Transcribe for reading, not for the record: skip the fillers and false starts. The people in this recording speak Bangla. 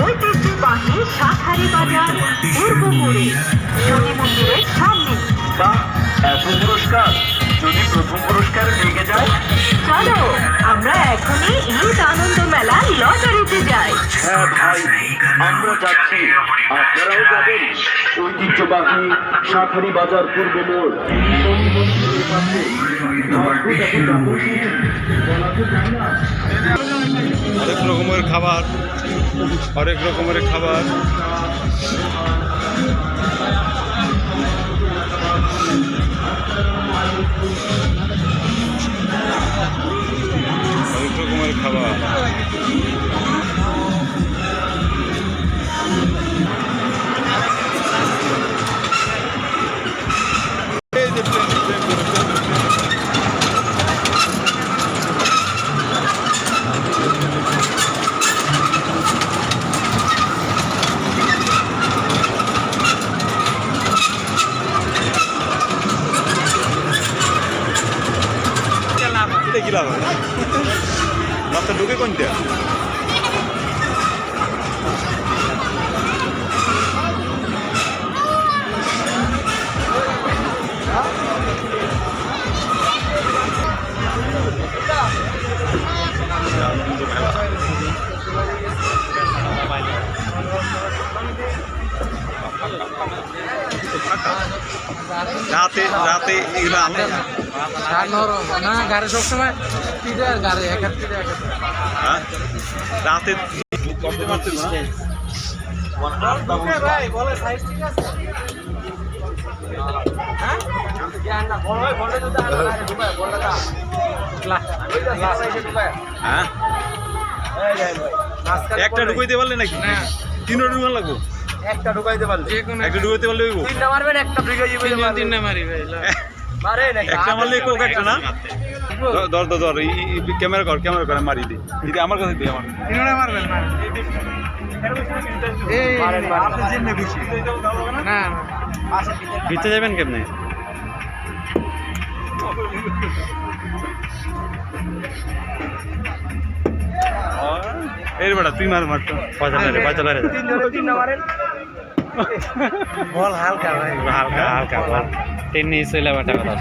ঐতিহ্যবাহী শাঁখারী বাজার পূর্ব মোড়ে শনি মন্দিরের সামনে। বা এত পুরস্কার যদি প্রথম পুরস্কার লেগে যায়, চলো আমরা এখনই ঈদ আনন্দ মেলা লটারিতে যাই। হ্যাঁ ভাই, আমরা যাচ্ছি, আপনারাও যাবেন। ঐতিহ্যবাহী শাঁখারী বাজার পূর্ব মোড় শনি মন্দিরের পাশে। অনেক রকমের খাবার, অনেক রকমের খাবার। অনেক রকমের খাবার। কি লাভ হয়? রাস্তা ঢুকে কোনটা? রাতে রাতে এগুলো আনে না গাড়ি সবসময় গাড়ি হ্যাঁ রাতে করতে পারতেন হ্যাঁ একটা ঢুকাইতে পারলে নাকি? তিনটা ঢুকান লাগবো? একটা ঢুকাইতে পারলে একটা ঢুকাইতে পারলে তিনটা মারবেন, একটা ঢুকাই যাবে, তিনটা মারি ভাই মারে না একটা মারলে কোক একটা না। ধর ধর ধর ক্যামেরা কর মারি দি দিদি আমার কাছে দিই। আমার তিনটা মারবেন না, এই আপনি জেনে খুশি না ভিতরে যাবেন কেমনে? এই বেটা তুই মার মারতো পয়সা লাগে তিনটা মারেন বল হালকা ভাই, হালকা হালকা বল টেনিস হইলে বেটা কথা।